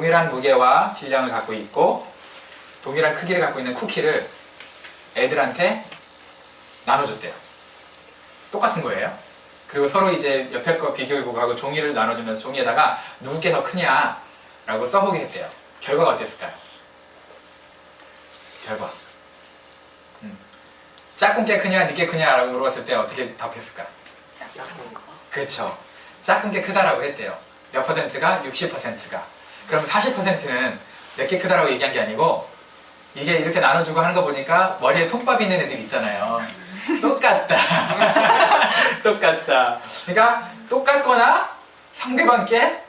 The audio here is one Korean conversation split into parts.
동일한 무게와 질량을 갖고 있고 동일한 크기를 갖고 있는 쿠키를 애들한테 나눠줬대요. 똑같은 거예요. 그리고 서로 이제 옆에 거 비교해보고 하고 종이를 나눠주면서 종이에다가 누구게 더 크냐라고 써보게 했대요. 결과가 어땠을까요? 결과. 작은 게 크냐, 늦게 크냐라고 물어봤을 때 어떻게 답했을까? 작은 거. 그렇죠. 작은 게 크다라고 했대요. 몇 퍼센트가? 60%가. 그럼 40%는 내게 크다라고 얘기한 게 아니고 이게 이렇게 나눠주고 하는 거 보니까 머리에 통밥 있는 애들 있잖아요. 똑같다. 똑같다. 그러니까 똑같거나 상대방 게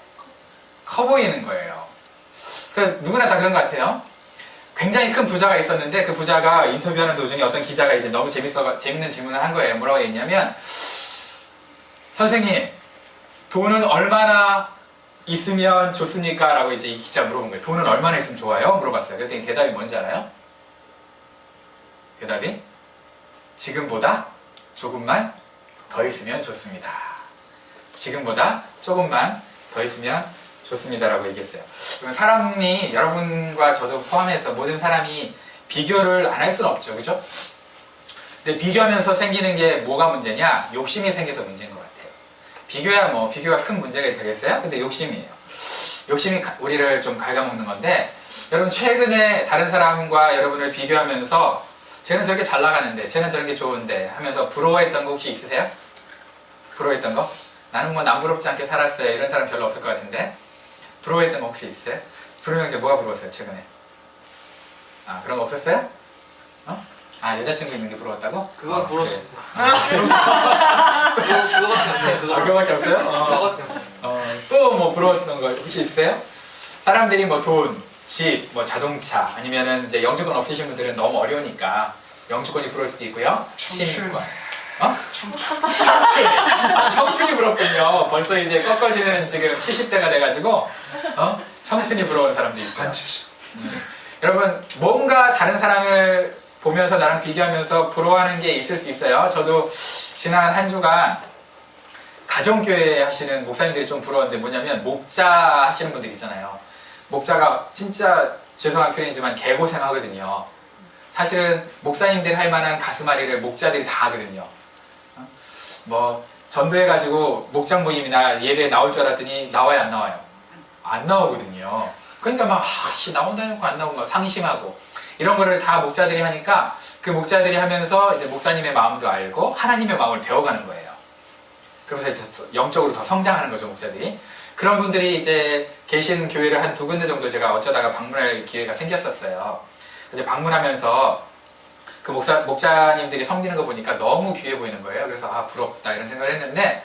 커 보이는 거예요. 그러니까 누구나 다 그런 것 같아요. 굉장히 큰 부자가 있었는데 그 부자가 인터뷰하는 도중에 어떤 기자가 이제 너무 재밌는 질문을 한 거예요. 뭐라고 했냐면 선생님, 돈은 얼마나 있으면 좋습니까? 라고 이제 이 기자 물어본 거예요. 돈은 얼마나 있으면 좋아요? 물어봤어요. 그랬더니 대답이 뭔지 알아요? 대답이 지금보다 조금만 더 있으면 좋습니다. 지금보다 조금만 더 있으면 좋습니다. 라고 얘기했어요. 그러면 사람이, 여러분과 저도 포함해서 모든 사람이 비교를 안 할 수는 없죠. 그죠? 근데 비교하면서 생기는 게 뭐가 문제냐? 욕심이 생겨서 문제인 것 같아요. 비교야 뭐 비교가 큰 문제가 되겠어요? 근데 욕심이에요. 욕심이 우리를 좀 갉아먹는 건데 여러분 최근에 다른 사람과 여러분을 비교하면서 쟤는 저렇게 잘 나가는데 쟤는 저런 게 좋은데 하면서 부러워했던 거 혹시 있으세요? 부러워했던 거? 나는 뭐 남 부럽지 않게 살았어요. 이런 사람 별로 없을 것 같은데 부러워했던 거 혹시 있어요? 부르명제 뭐가 부러웠어요 최근에? 아 그런 거 없었어요? 어? 아 여자친구 있는 게 부러웠다고? 그거 부러웠어. 그래. 그거밖에 없네. 그거밖에 없어요? 그거밖에 없네. 또 뭐 부러웠던 거 혹시 있으세요? 사람들이 뭐 돈, 집, 뭐 자동차 아니면은 이제 영주권 없으신 분들은 너무 어려우니까 영주권이 부러울 수도 있고요. 시민권. 어? 청춘. 청춘이 부럽군요. 벌써 이제 꺾어지는 지금 70대가 돼가지고 청춘이 부러운 사람도 있어요. 여러분 뭔가 다른 사람을 보면서 나랑 비교하면서 부러워하는 게 있을 수 있어요. 저도 지난 한 주간 가정교회 하시는 목사님들이 좀 부러웠는데 뭐냐면 목자 하시는 분들 있잖아요. 목자가 진짜 죄송한 표현이지만 개고생 하거든요. 사실은 목사님들 할 만한 가슴앓이를 목자들이 다 하거든요. 뭐 전도해가지고 목장 모임이나 예배에 나올 줄 알았더니 나와요 안 나와요? 안 나오거든요. 그러니까 막 나온다 해놓고 안 나오고 막 상심하고 이런 거를 다 목자들이 하니까 그 목자들이 하면서 이제 목사님의 마음도 알고 하나님의 마음을 배워가는 거예요. 그러면서 영적으로 더 성장하는 거죠 목자들이. 그런 분들이 이제 계신 교회를 한 2군데 정도 제가 어쩌다가 방문할 기회가 생겼었어요. 이제 방문하면서 그 목자님들이 섬기는 거 보니까 너무 귀해 보이는 거예요. 그래서 아 부럽다 이런 생각을 했는데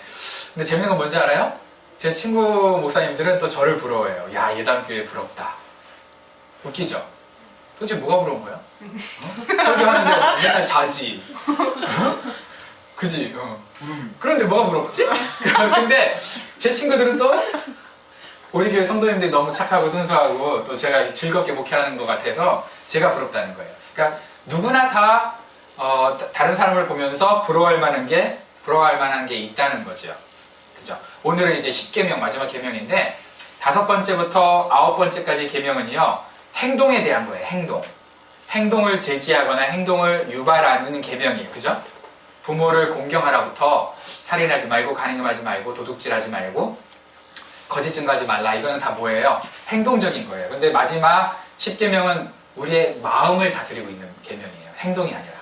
근데 재밌는 건 뭔지 알아요? 제 친구 목사님들은 또 저를 부러워해요. 야 예담교회 부럽다. 웃기죠? 도대체 뭐가 부러운 거야? 설교하는데 맨날 자지. 그지? 그런데 뭐가 부럽지? 근데 제 친구들은 또 우리 교회 성도님들이 너무 착하고 순수하고 또 제가 즐겁게 목회하는 것 같아서 제가 부럽다는 거예요. 그러니까 누구나 다 다른 사람을 보면서 부러워할 만한 게 있다는 거죠. 그죠? 오늘은 이제 10계명 마지막 계명인데 5번째부터 9번째까지 계명은요 행동에 대한 거예요. 행동을 제지하거나 행동을 유발하는 계명이에요. 그죠? 부모를 공경하라부터 살인하지 말고 간행하지 말고 도둑질하지 말고 거짓 증거하지 말라. 이거는 다 뭐예요? 행동적인 거예요. 근데 마지막 10계명은 우리의 마음을 다스리고 있는 계명이에요. 행동이 아니라.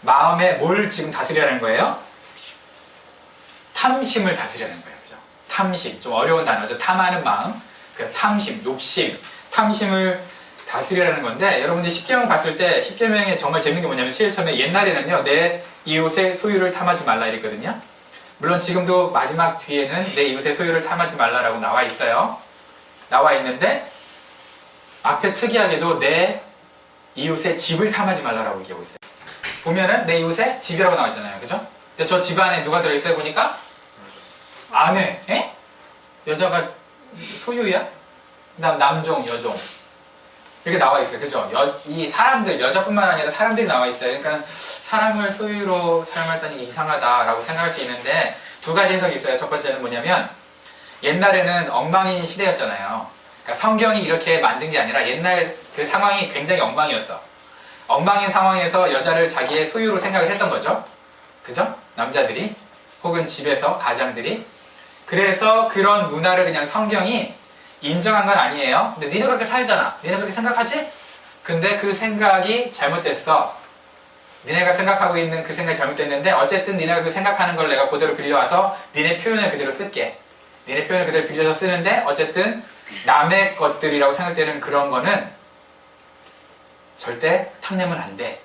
마음에 뭘 지금 다스리라는 거예요? 탐심을 다스리라는 거예요. 그죠? 탐심. 좀 어려운 단어죠. 탐하는 마음. 그 탐심, 욕심, 탐심을 다스리라는 건데 여러분들이 10계명 봤을 때 10계명에 정말 재밌는 게 뭐냐면 제일 처음에 옛날에는요 내 이웃의 소유를 탐하지 말라 이랬거든요. 물론 지금도 마지막 뒤에는 내 이웃의 소유를 탐하지 말라라고 나와 있어요. 나와 있는데 앞에 특이하게도 내 이웃의 집을 탐하지 말라라고 얘기하고 있어요. 보면은 내 이웃의 집이라고 나와 있잖아요. 그죠? 근데 저 집 안에 누가 들어있어요 보니까? 아내. 에? 여자가 소유야? 그다음 남종, 여종 이렇게 나와 있어요. 그죠? 이 사람들, 여자뿐만 아니라 사람들이 나와 있어요. 그러니까 사람을 소유로 사용했다는 게 이상하다라고 생각할 수 있는데 두 가지 해석이 있어요. 첫 번째는 뭐냐면 옛날에는 엉망인 시대였잖아요. 그러니까 그러니까 성경이 이렇게 만든 게 아니라 옛날 그 상황이 굉장히 엉망이었어. 엉망인 상황에서 여자를 자기의 소유로 생각을 했던 거죠. 그죠? 남자들이 혹은 집에서 가장들이. 그래서 그런 문화를 그냥 성경이 인정한 건 아니에요. 근데 니네 그렇게 살잖아. 니네 그렇게 생각하지? 근데 그 생각이 잘못됐어. 니네가 생각하고 있는 그 생각이 잘못됐는데 어쨌든 니네가 그 생각하는 걸 내가 그대로 빌려와서 니네 표현을 그대로 쓸게. 니네 표현을 그대로 빌려서 쓰는데 어쨌든 남의 것들이라고 생각되는 그런 거는 절대 탐내면 안 돼.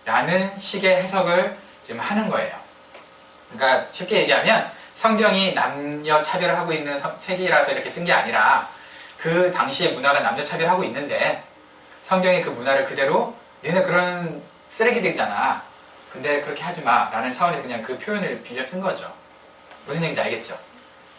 라는 식의 해석을 지금 하는 거예요. 그러니까 쉽게 얘기하면 성경이 남녀 차별을 하고 있는 책이라서 이렇게 쓴 게 아니라 그 당시의 문화가 남녀 차별하고 있는데 성경이 그 문화를 그대로 너네 그런 쓰레기들이잖아. 근데 그렇게 하지 마. 라는 차원에서 그냥 그 표현을 빌려 쓴 거죠. 무슨 얘기인지 알겠죠?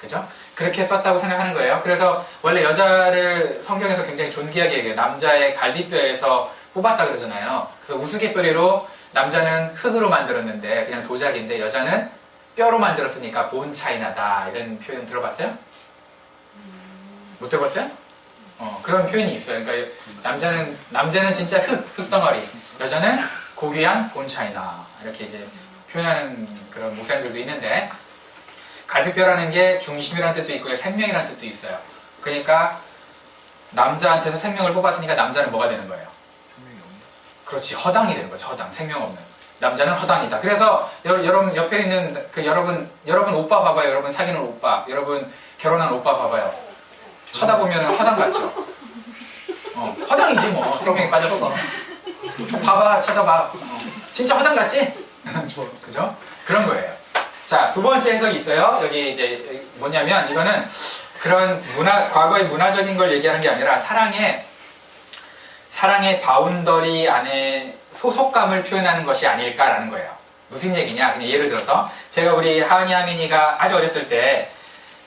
그죠? 그렇게 썼다고 생각하는 거예요. 그래서 원래 여자를 성경에서 굉장히 존귀하게 얘기해요. 남자의 갈비뼈에서 뽑았다 그러잖아요. 그래서 우스갯소리로 남자는 흙으로 만들었는데 그냥 도자기인데 여자는 뼈로 만들었으니까 본 차이나다. 이런 표현 들어봤어요? 못 들어봤어요? 그런 표현이 있어요. 그러니까 남자는 진짜 흙덩어리. 여자는 고귀한 본 차이나. 이렇게 이제 표현하는 그런 목사님들도 있는데 갈비뼈라는 게 중심이라는 뜻도 있고요. 생명이라는 뜻도 있어요. 그러니까 남자한테서 생명을 뽑았으니까 남자는 뭐가 되는 거예요? 생명이 없나? 그렇지. 허당이 되는 거죠. 허당. 생명 없는. 남자는 허당이다. 그래서 여러분 옆에 있는 그 여러분 오빠 봐봐요. 여러분 사귀는 오빠. 여러분 결혼한 오빠 봐봐요. 쳐다보면 허당 같죠? 허당이지 뭐. 생명이 빠졌어. 봐봐. 쳐다봐. 진짜 허당 같지? 그죠? 그런 거예요. 자, 두 번째 해석이 있어요. 여기 이제 뭐냐면 이거는 그런 과거의 문화적인 걸 얘기하는 게 아니라 사랑의 바운더리 안에 소속감을 표현하는 것이 아닐까라는 거예요. 무슨 얘기냐? 그냥 예를 들어서 제가 우리 하은이 하민이가 아주 어렸을 때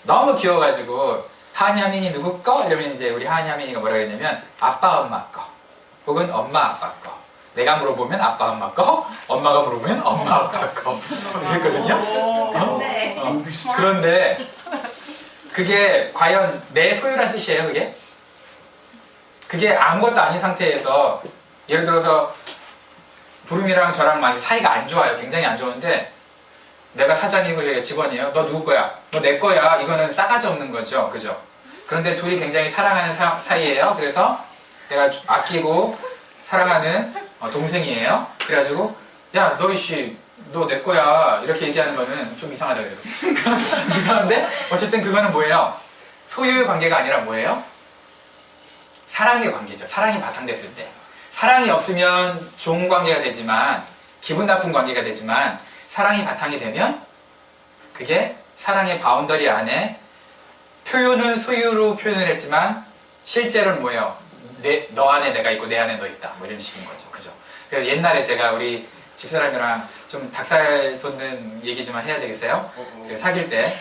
너무 귀여워가지고 하은이 하민이 누구 거? 이러면 이제 우리 하은이 하민이가 뭐라 그랬냐면 아빠 엄마 거 혹은 엄마 아빠 거. 내가 물어보면 아빠 엄마 거, 엄마가 물어보면 엄마 아빠 거 그랬거든요. 그런데 그게 과연 내 소유란 뜻이에요, 그게? 그게 아무것도 아닌 상태에서 예를 들어서 부름이랑 저랑 많이 사이가 안 좋아요. 굉장히 안 좋은데 내가 사장이고 얘가 직원이에요. 너 누구 거야? 너 내 거야. 이거는 싸가지 없는 거죠. 그죠? 그런데 둘이 굉장히 사랑하는 사이예요. 그래서 내가 아끼고 사랑하는 동생이에요. 그래가지고 야, 너 이씨 너 내 거야. 이렇게 얘기하는 거는 좀 이상하다 그래도. 이상한데 어쨌든 그거는 뭐예요? 소유의 관계가 아니라 뭐예요? 사랑의 관계죠. 사랑이 바탕됐을 때. 사랑이 없으면 좋은 관계가 되지만 기분 나쁜 관계가 되지만 사랑이 바탕이 되면 그게 사랑의 바운더리 안에 표현은 소유로 표현을 했지만 실제로는 뭐예요? 너 안에 내가 있고 내 안에 너 있다. 뭐 이런 식인 거죠. 그죠? 그래서 옛날에 제가 우리 집사람이랑 좀 닭살 돋는 얘기 좀 해야 되겠어요? 사귈 때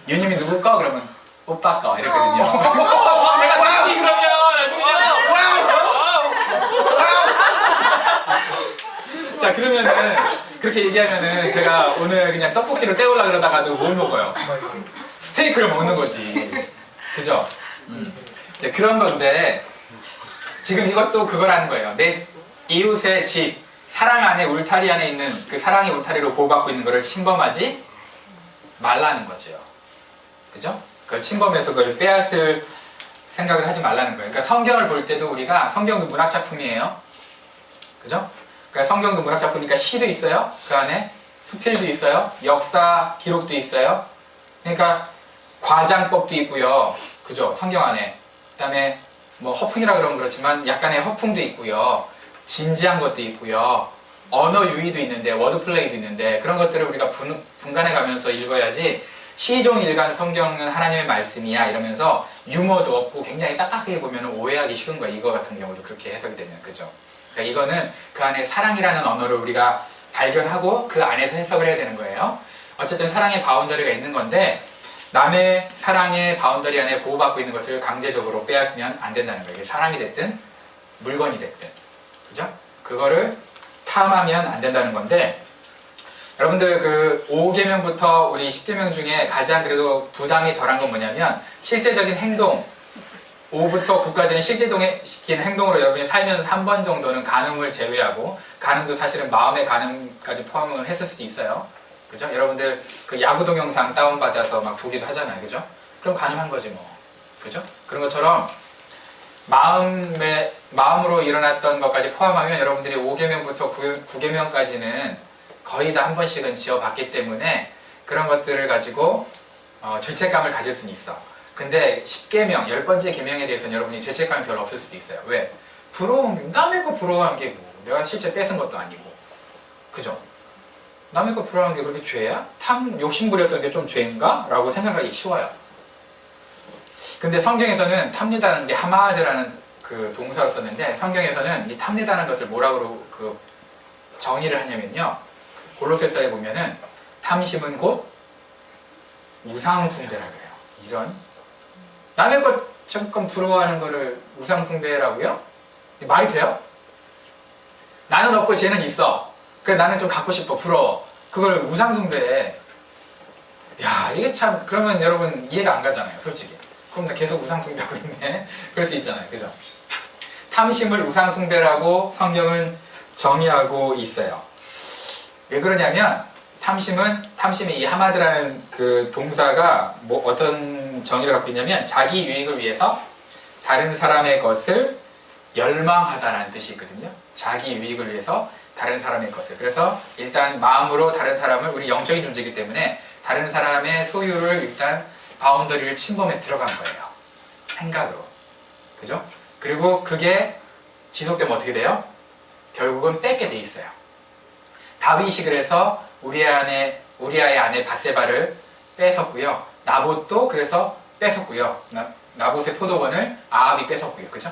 유님이 누구 거? 그러면 오빠 거 이랬거든요. 내가 그렇지 그러면 나중에 자 그러면은 그렇게 얘기하면은 제가 오늘 그냥 떡볶이를 때우려고 그러다가도 못 먹어요. 스테이크를 먹는 거지. 그죠? 이제 그런 건데 지금 이것도 그거라는 거예요. 내 이웃의 집, 사랑 안에 울타리 안에 있는 그 사랑의 울타리로 보호받고 있는 거를 침범하지 말라는 거죠. 그죠? 그걸 침범해서 그걸 빼앗을 생각을 하지 말라는 거예요. 그러니까 성경을 볼 때도 우리가 성경도 문학작품이에요. 그죠? 그러니까 성경도 문학작품이니까 시도 있어요. 그 안에 수필도 있어요. 역사 기록도 있어요. 그러니까 과장법도 있고요. 그죠? 성경 안에. 그 다음에 뭐 허풍이라 그러면 그렇지만 약간의 허풍도 있고요. 진지한 것도 있고요. 언어 유희도 있는데 워드플레이도 있는데 그런 것들을 우리가 분간해 가면서 읽어야지 시종일관 성경은 하나님의 말씀이야 이러면서 유머도 없고 굉장히 딱딱하게 보면 오해하기 쉬운 거야. 이거 같은 경우도 그렇게 해석이 되면. 그죠? 그러니까 이거는 그 안에 사랑이라는 언어를 우리가 발견하고 그 안에서 해석을 해야 되는 거예요. 어쨌든 사랑의 바운더리가 있는 건데 남의 사랑의 바운더리 안에 보호받고 있는 것을 강제적으로 빼앗으면 안 된다는 거예요. 이게 사람이 됐든 물건이 됐든. 그죠? 그거를 탐하면 안 된다는 건데 여러분들 그 5계명부터 우리 10계명 중에 가장 그래도 부담이 덜한 건 뭐냐면 실제적인 행동 5부터 9까지는 실제적인 행동으로 여러분이 살면서 한 번 정도는 간음을 제외하고 간음도 사실은 마음의 간음까지 포함을 했을 수도 있어요. 그죠? 여러분들 그 야구 동영상 다운받아서 막 보기도 하잖아요. 그죠? 그럼 간음한 거지 뭐. 그죠? 그런 것처럼 마음으로 일어났던 것까지 포함하면 여러분들이 5계명부터 9계명까지는 거의 다 한 번씩은 지어봤기 때문에 그런 것들을 가지고 죄책감을 가질 수는 있어. 근데 10계명, 10번째 계명에 대해서는 여러분이 죄책감이 별로 없을 수도 있어요. 왜? 남의 거 부러워한 게 뭐? 내가 실제 뺏은 것도 아니고. 그죠? 남의 거 부러워한 게 그렇게 죄야? 욕심 부렸던 게 좀 죄인가? 라고 생각하기 쉬워요. 근데 성경에서는 탐내다는 게 하마드라는 그 동사로 썼는데 성경에서는 이 탐내다는 것을 뭐라고 그 정의를 하냐면요. 골로새서에 보면은 탐심은 곧 우상숭배라고 해요. 이런 남의 것 잠깐 부러워하는 거를 우상숭배라고요? 말이 돼요? 나는 없고 쟤는 있어. 그래 나는 좀 갖고 싶어. 부러워. 그걸 우상숭배해. 야 이게 참 그러면 여러분 이해가 안 가잖아요. 솔직히. 그럼 나 계속 우상숭배하고 있네. 그럴 수 있잖아요. 그죠? 탐심을 우상숭배라고 성경은 정의하고 있어요. 왜 그러냐면 탐심이 이 하마드라는 그 동사가 뭐 어떤 정의를 갖고 있냐면 자기 유익을 위해서 다른 사람의 것을 열망하다라는 뜻이 있거든요. 자기 유익을 위해서 다른 사람의 것을. 그래서 일단 마음으로 다른 사람을 우리 영적인 존재이기 때문에 다른 사람의 소유를 일단 바운더리를 침범해 들어간 거예요. 생각으로. 그죠? 그리고 그게 지속되면 어떻게 돼요? 결국은 뺏게 돼 있어요. 다윗이 그래서 우리아의 아내 밧세바를 뺏었고요. 나봇도 그래서 뺏었고요. 나봇의 포도원을 아합이 뺏었고요. 그죠?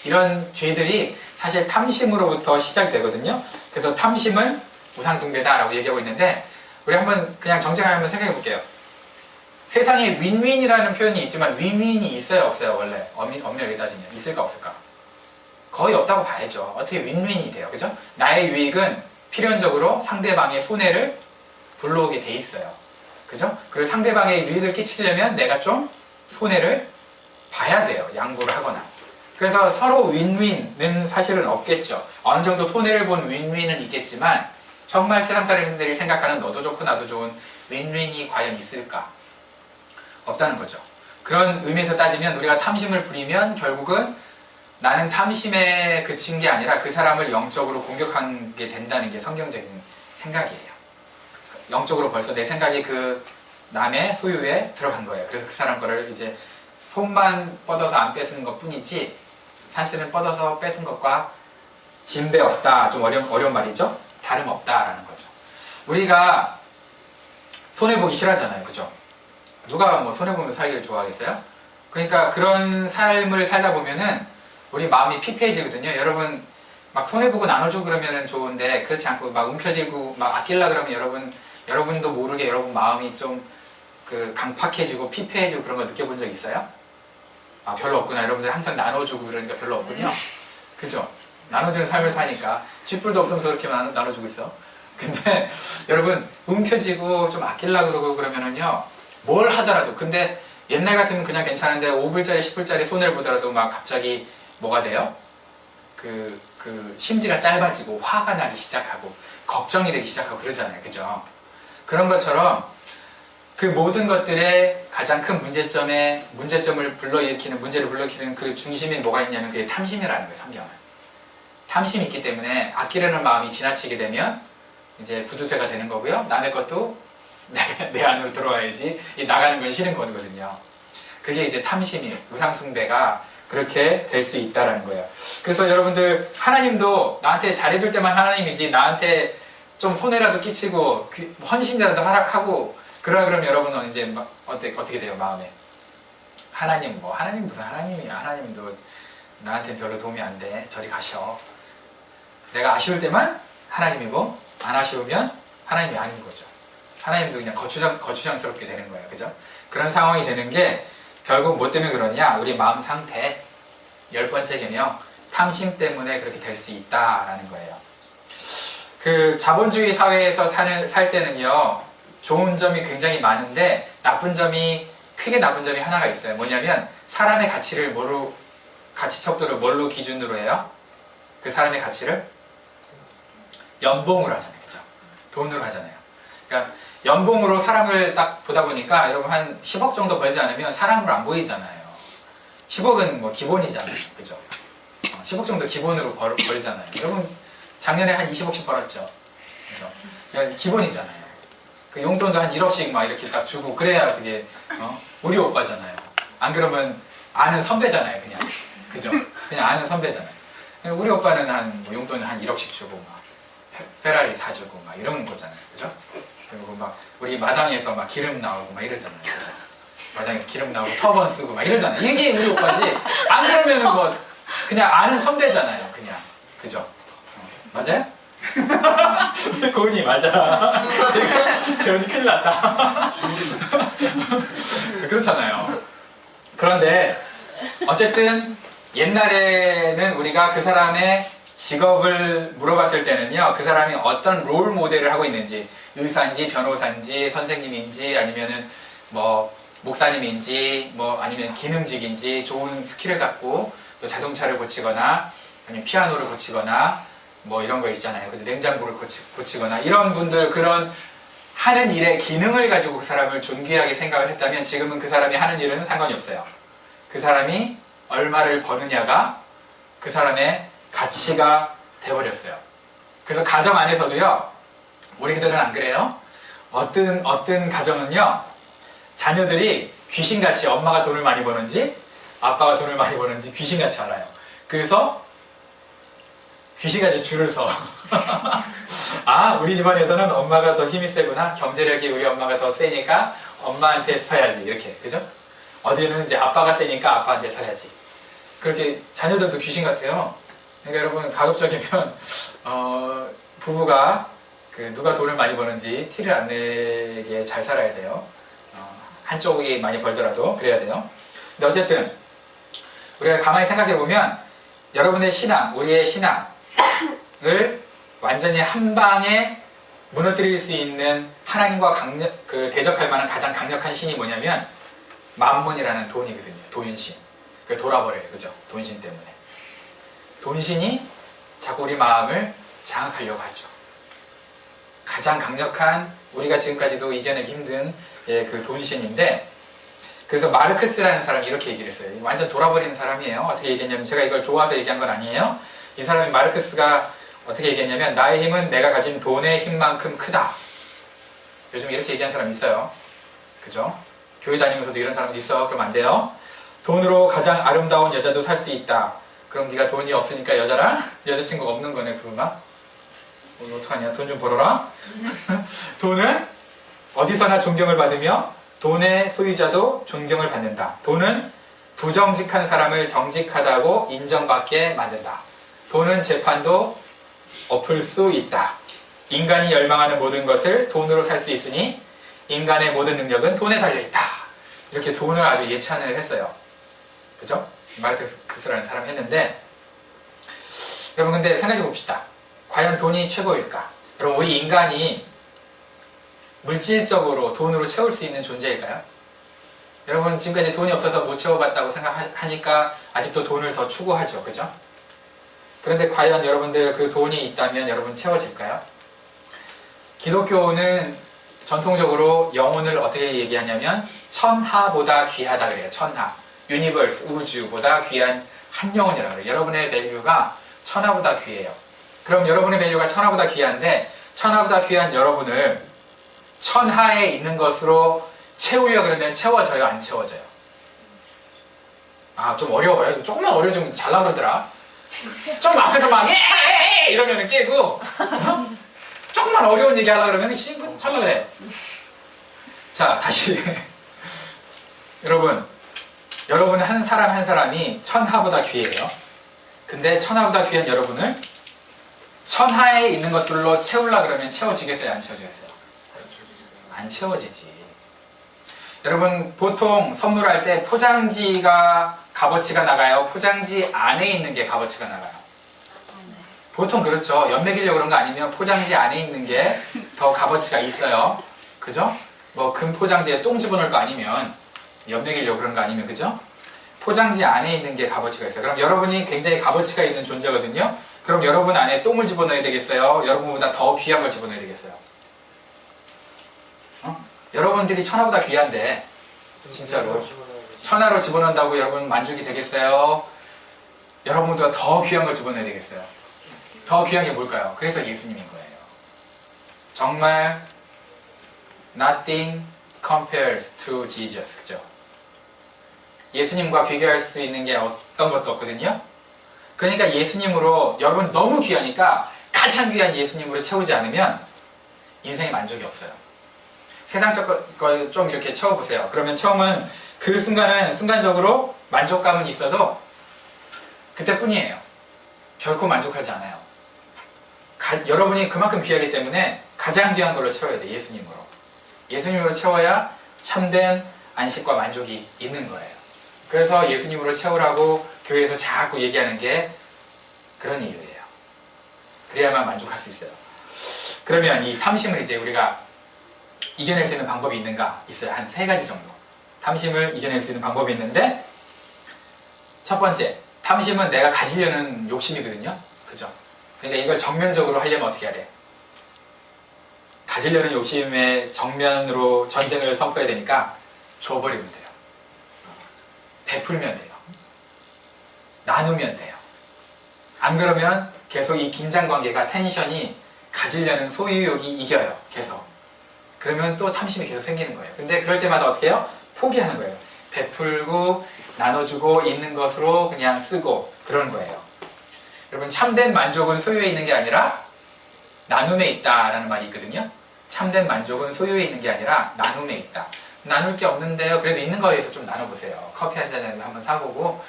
이런 죄들이 사실 탐심으로부터 시작되거든요. 그래서 탐심은 우상숭배다라고 얘기하고 있는데 우리 한번 그냥 정직하게 한번 생각해 볼게요. 세상에 윈윈이라는 표현이 있지만 윈윈이 있어요 없어요? 원래 엄밀하게 따지면 있을까 없을까? 거의 없다고 봐야죠. 어떻게 윈윈이 돼요? 그죠? 나의 유익은 필연적으로 상대방의 손해를 불러오게 돼 있어요. 그죠? 그리고 상대방의 유익을 끼치려면 내가 좀 손해를 봐야 돼요. 양보를 하거나. 그래서 서로 윈윈은 사실은 없겠죠. 어느 정도 손해를 본 윈윈은 있겠지만 정말 세상 사람들이 생각하는 너도 좋고 나도 좋은 윈윈이 과연 있을까? 없다는 거죠. 그런 의미에서 따지면 우리가 탐심을 부리면 결국은 나는 탐심에 그친 게 아니라 그 사람을 영적으로 공격하게 된다는 게 성경적인 생각이에요. 영적으로 벌써 내 생각이 그 남의 소유에 들어간 거예요. 그래서 그 사람 거를 이제 손만 뻗어서 안 뺏은 것 뿐이지 사실은 뻗어서 뺏은 것과 진배 없다. 좀 어려운 말이죠. 다름없다라는 거죠. 우리가 손해보기 싫어하잖아요. 그죠? 누가 뭐 손해보면서 살기를 좋아하겠어요? 그러니까 그런 삶을 살다 보면은 우리 마음이 피폐해지거든요. 여러분 막 손해보고 나눠주고 그러면은 좋은데 그렇지 않고 막 움켜쥐고 막 아낄라 그러면 여러분도 모르게 여러분 마음이 좀 그 강팍해지고 피폐해지고 그런 거 느껴본 적 있어요? 아 별로 없구나. 여러분들 항상 나눠주고 그러니까 별로 없군요. 그죠? 나눠주는 삶을 사니까 쥐뿔도 없으면서 그렇게 나눠주고 있어. 근데 여러분 움켜쥐고 좀 아낄라 그러고 그러면은요 뭘 하더라도 근데 옛날 같으면 그냥 괜찮은데 5불짜리 10불짜리 손해를 보더라도 막 갑자기 뭐가 돼요? 그 심지가 짧아지고 화가 나기 시작하고 걱정이 되기 시작하고 그러잖아요. 그죠? 그런 것처럼 그 모든 것들의 가장 큰 문제를 불러일으키는 그 중심에 뭐가 있냐면 그게 탐심이라는 거예요. 성경은. 탐심이 있기 때문에 아끼려는 마음이 지나치게 되면 이제 부두쇠가 되는 거고요. 남의 것도 내 안으로 들어와야지 나가는 건 싫은 거거든요. 그게 이제 탐심이 우상숭배가 그렇게 될 수 있다는 거예요. 그래서 여러분들 하나님도 나한테 잘해줄 때만 하나님이지 나한테 좀 손해라도 끼치고 헌신이라도 하고 그러면 여러분은 이제 어떻게 돼요 마음에? 하나님 무슨 하나님이야. 하나님도 나한테 별로 도움이 안 돼. 저리 가셔. 내가 아쉬울 때만 하나님이고 안 아쉬우면 하나님이 아닌 거죠. 하나님도 그냥 거추장스럽게 되는 거예요. 그죠? 그런 상황이 되는 게 결국 뭐 때문에 그러냐? 우리 마음 상태 10번째 계명 탐심 때문에 그렇게 될 수 있다라는 거예요. 그 자본주의 사회에서 살 때는요, 좋은 점이 굉장히 많은데 크게 나쁜 점이 하나가 있어요. 뭐냐면 사람의 가치를 가치 척도를 뭘로 기준으로 해요? 그 사람의 가치를 연봉으로 하잖아요. 그죠? 돈으로 하잖아요. 그러니까 연봉으로 사람을 딱 보다 보니까 여러분 한 10억 정도 벌지 않으면 사람으로 안 보이잖아요. 10억은 뭐 기본이잖아요. 그죠? 10억 정도 기본으로 벌잖아요. 여러분 작년에 한 20억씩 벌었죠. 그죠? 그러니까 기본이잖아요. 그 용돈도 한 1억씩 막 이렇게 딱 주고 그래야 그게 우리 오빠잖아요. 안 그러면 아는 선배잖아요. 그냥. 그죠? 그냥 아는 선배잖아요. 그러니까 우리 오빠는 뭐 용돈을 한 1억씩 주고 막 페라리 사주고 막 이런 거잖아요. 그죠? 그리고 막 우리 마당에서 막 기름 나오고 막 이러잖아요. 그죠? 마당에서 기름 나오고 터번 쓰고 막 이러잖아요. 이게 우리 오빠지. 안 그러면은 뭐 그냥 아는 선배잖아요. 그냥. 그죠? 맞아요? 고은이 맞아. 재훈이 큰일 났다. 그렇잖아요. 그런데 어쨌든 옛날에는 우리가 그 사람의 직업을 물어봤을 때는요, 그 사람이 어떤 롤 모델을 하고 있는지, 의사인지 변호사인지 선생님인지 아니면은 뭐 목사님인지 뭐 아니면 기능직인지 좋은 스킬을 갖고 또 자동차를 고치거나 아니면 피아노를 고치거나 뭐 이런 거 있잖아요. 그죠? 냉장고를 고치거나 이런 분들 그런 하는 일의 기능을 가지고 그 사람을 존귀하게 생각을 했다면 지금은 그 사람이 하는 일은 상관이 없어요. 그 사람이 얼마를 버느냐가 그 사람의 가치가 돼버렸어요. 그래서 가정 안에서도요, 우리들은 안 그래요? 어떤 가정은요, 자녀들이 귀신같이 엄마가 돈을 많이 버는지 아빠가 돈을 많이 버는지 귀신같이 알아요. 그래서 귀신같이 줄을 서. 아, 우리 집안에서는 엄마가 더 힘이 세구나. 경제력이 우리 엄마가 더 세니까 엄마한테 서야지. 이렇게. 그죠? 어디는 이제 아빠가 세니까 아빠한테 서야지. 그렇게 자녀들도 귀신 같아요. 그러니까 여러분, 가급적이면, 부부가 누가 돈을 많이 버는지 티를 안 내게 잘 살아야 돼요. 한쪽이 많이 벌더라도 그래야 돼요. 근데 어쨌든, 우리가 가만히 생각해 보면, 여러분의 신앙, 우리의 신앙을 완전히 한 방에 무너뜨릴 수 있는 하나님과 대적할 만한 가장 강력한 신이 뭐냐면 만몬이라는 돈이거든요. 돈신. 돌아버려요. 그죠? 돈신 때문에. 돈신이 자꾸 우리 마음을 장악하려고 하죠. 가장 강력한 우리가 지금까지도 이겨내기 힘든 그 돈신인데, 그래서 마르크스라는 사람이 이렇게 얘기를 했어요. 완전 돌아버리는 사람이에요. 어떻게 얘기했냐면, 제가 이걸 좋아서 얘기한 건 아니에요. 이 사람이 마르크스가 어떻게 얘기했냐면, 나의 힘은 내가 가진 돈의 힘만큼 크다. 요즘 이렇게 얘기하는 사람 있어요. 그죠? 교회 다니면서도 이런 사람도 있어. 그럼 안 돼요. 돈으로 가장 아름다운 여자도 살 수 있다. 그럼 네가 돈이 없으니까 여자친구가 없는 거네, 그러나? 어떡하냐? 돈 좀 벌어라. 돈은 어디서나 존경을 받으며 돈의 소유자도 존경을 받는다. 돈은 부정직한 사람을 정직하다고 인정받게 만든다. 돈은 재판도 엎을 수 있다. 인간이 열망하는 모든 것을 돈으로 살 수 있으니 인간의 모든 능력은 돈에 달려있다. 이렇게 돈을 아주 예찬을 했어요. 그죠? 마르크스라는 사람이 했는데, 여러분 근데 생각해 봅시다. 과연 돈이 최고일까? 여러분, 우리 인간이 물질적으로 돈으로 채울 수 있는 존재일까요? 여러분, 지금까지 돈이 없어서 못 채워봤다고 생각하니까 아직도 돈을 더 추구하죠. 그죠? 그런데 과연 여러분들 그 돈이 있다면 여러분 채워질까요? 기독교는 전통적으로 영혼을 어떻게 얘기하냐면 천하보다 귀하다 그래요. 천하. 유니버스, 우주보다 귀한 한 영혼이라고 그래요. 여러분의 밸류가 천하보다 귀해요. 그럼 여러분의 밸류가 천하보다 귀한데, 천하보다 귀한 여러분을 천하에 있는 것으로 채우려 그러면 채워져요? 안 채워져요? 아, 좀 어려워요. 조금만 어려워지면 잘라 그러더라. 좀 앞에서 막 이러면 깨고, 조금만 어려운 얘기 하려고 그러면 참아 그래. 자, 다시. 여러분 한 사람 한 사람이 천하보다 귀해요. 근데 천하보다 귀한 여러분을 천하에 있는 것들로 채우려고 그러면 채워지겠어요? 안 채워지겠어요? 안 채워지지. 여러분, 보통 선물할 때 포장지가 값어치가 나가요? 포장지 안에 있는 게 값어치가 나가요? 보통 그렇죠. 연맥이려고 그런 거 아니면 포장지 안에 있는 게 더 값어치가 있어요. 그죠? 뭐 금 포장지에 똥 집어넣을 거 아니면 연맥이려고 그런 거 아니면 그죠? 포장지 안에 있는 게 값어치가 있어요. 그럼 여러분이 굉장히 값어치가 있는 존재거든요. 그럼 여러분 안에 똥을 집어넣어야 되겠어요? 여러분보다 더 귀한 걸 집어넣어야 되겠어요? 여러분들이 천하보다 귀한데 진짜로 천하로 집어넣는다고 여러분 만족이 되겠어요? 여러분보다 더 귀한 걸 집어넣어야 되겠어요? 더 귀한 게 뭘까요? 그래서 예수님인 거예요. 정말 nothing compares to Jesus. 그죠? 예수님과 비교할 수 있는 게 어떤 것도 없거든요. 그러니까 예수님으로 여러분 너무 귀하니까 가장 귀한 예수님으로 채우지 않으면 인생에 만족이 없어요. 세상적 걸 좀 이렇게 채워보세요. 그러면 처음은 그 순간은 순간적으로 만족감은 있어도 그때뿐이에요. 결코 만족하지 않아요. 여러분이 그만큼 귀하기 때문에 가장 귀한 걸로 채워야 돼. 예수님으로. 예수님으로 채워야 참된 안식과 만족이 있는 거예요. 그래서 예수님으로 채우라고 교회에서 자꾸 얘기하는 게 그런 이유예요. 그래야만 만족할 수 있어요. 그러면 이 탐심을 이제 우리가 이겨낼 수 있는 방법이 있는가? 있어요. 한 3가지 정도. 탐심을 이겨낼 수 있는 방법이 있는데 첫 번째, 탐심은 내가 가지려는 욕심이거든요. 그죠? 그러니까 이걸 정면적으로 하려면 어떻게 해야 돼? 가지려는 욕심에 정면으로 전쟁을 선포해야 되니까 줘버리면 돼요. 베풀면 돼요. 나누면 돼요. 안 그러면 계속 이 긴장관계가 텐션이 가지려는 소유욕이 이겨요. 계속. 그러면 또 탐심이 계속 생기는 거예요. 근데 그럴 때마다 어떻게 해요? 포기하는 거예요. 베풀고 나눠주고 있는 것으로 그냥 쓰고 그런 거예요. 여러분 참된 만족은 소유에 있는 게 아니라 나눔에 있다라는 말이 있거든요. 참된 만족은 소유에 있는 게 아니라 나눔에 있다. 나눌 게 없는데요. 그래도 있는 거에서 좀 나눠보세요. 커피 한 잔이라도 한번 사보고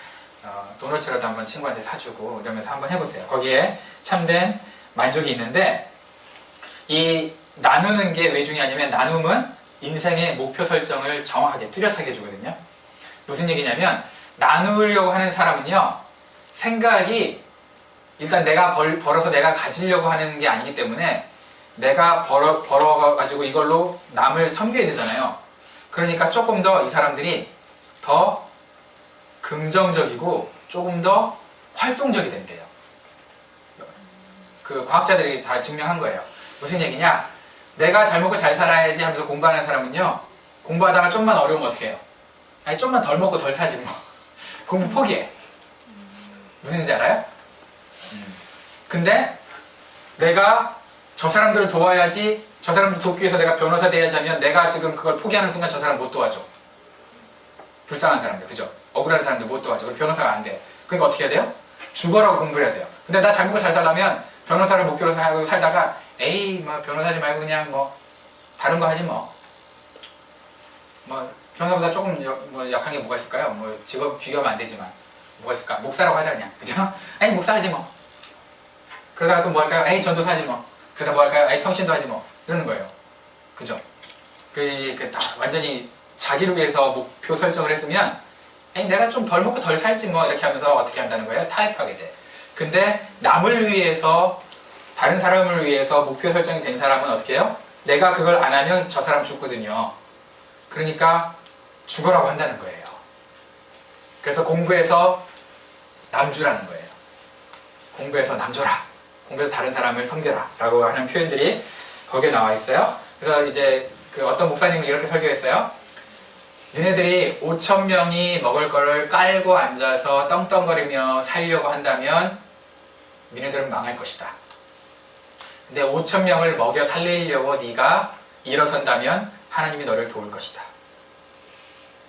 도넛이라도 한번 친구한테 사주고 이러면서 한번 해보세요. 거기에 참된 만족이 있는데 이 나누는 게 왜 중요하냐면 나눔은 인생의 목표 설정을 정확하게 뚜렷하게 해주거든요. 무슨 얘기냐면 나누려고 하는 사람은요. 생각이 일단 내가 벌어서 내가 가지려고 하는 게 아니기 때문에 내가 벌어가지고 이걸로 남을 섬겨야 되잖아요. 그러니까 조금 더 이 사람들이 더 긍정적이고 조금 더 활동적이 된대요. 그 과학자들이 다 증명한 거예요. 무슨 얘기냐? 내가 잘 먹고 잘 살아야지 하면서 공부하는 사람은요. 공부하다가 좀만 어려우면 어떻게 해요? 아니 좀만 덜 먹고 덜 사지 뭐. 공부 포기해. 무슨 얘기인지 알아요? 근데 내가 저 사람들을 도와야지, 저 사람들 돕기 위해서 내가 변호사 돼야지 하면 내가 지금 그걸 포기하는 순간 저 사람 못 도와줘. 불쌍한 사람들, 그죠? 억울한 사람들 못 도와줘. 그럼 변호사가 안 돼. 그러니까 어떻게 해야 돼요? 죽어라고 공부를 해야 돼요. 근데 나 잘 먹고 잘 살려면 변호사를 목표로 하고 살다가 에이 뭐 변호사지 말고 그냥 뭐 다른 거 하지 뭐. 뭐 변호사보다 조금 뭐 약한 게 뭐가 있을까요? 뭐 직업 비교하면 안 되지만 뭐가 있을까? 목사라고 하자 그냥. 그죠? 아니 목사 하지 뭐. 그러다가 또 뭐 할까요? 에이 전도사 하지 뭐. 그러다 뭐 할까요? 에이 평신도 하지 뭐. 이러는 거예요. 그죠? 다 완전히 자기를 위해서 목표 설정을 했으면 에이 내가 좀 덜 먹고 덜 살지 뭐 이렇게 하면서 어떻게 한다는 거예요? 타협하게 돼. 근데 남을 위해서 다른 사람을 위해서 목표 설정이 된 사람은 어떻게 해요? 내가 그걸 안 하면 저 사람 죽거든요. 그러니까 죽으라고 한다는 거예요. 그래서 공부해서 남주라는 거예요. 공부해서 남줘라. 공부해서 다른 사람을 섬겨라. 라고 하는 표현들이 거기에 나와 있어요. 그래서 이제 그 어떤 목사님은 이렇게 설교했어요. 너네들이 5,000명이 먹을 거를 깔고 앉아서 떵떵거리며 살려고 한다면 너네들은 망할 것이다. 근데 5,000명을 먹여 살리려고 네가 일어선다면 하나님이 너를 도울 것이다.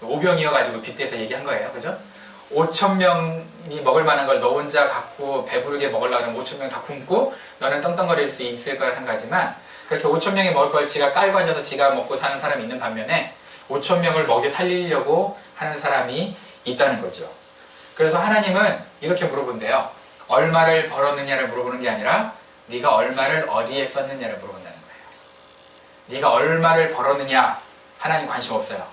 오병이어가지고 빗대서 얘기한 거예요. 그죠? 5,000명이 먹을 만한 걸 너 혼자 갖고 배부르게 먹으려고 하면 5,000명 다 굶고 너는 떵떵거릴 수 있을 거라 생각하지만 그렇게 5,000명이 먹을 걸 지가 깔고 앉아서 지가 먹고 사는 사람이 있는 반면에 5,000명을 먹여 살리려고 하는 사람이 있다는 거죠. 그래서 하나님은 이렇게 물어본대요. 얼마를 벌었느냐를 물어보는 게 아니라 네가 얼마를 어디에 썼느냐를 물어본다는 거예요. 네가 얼마를 벌었느냐 하나님 관심 없어요.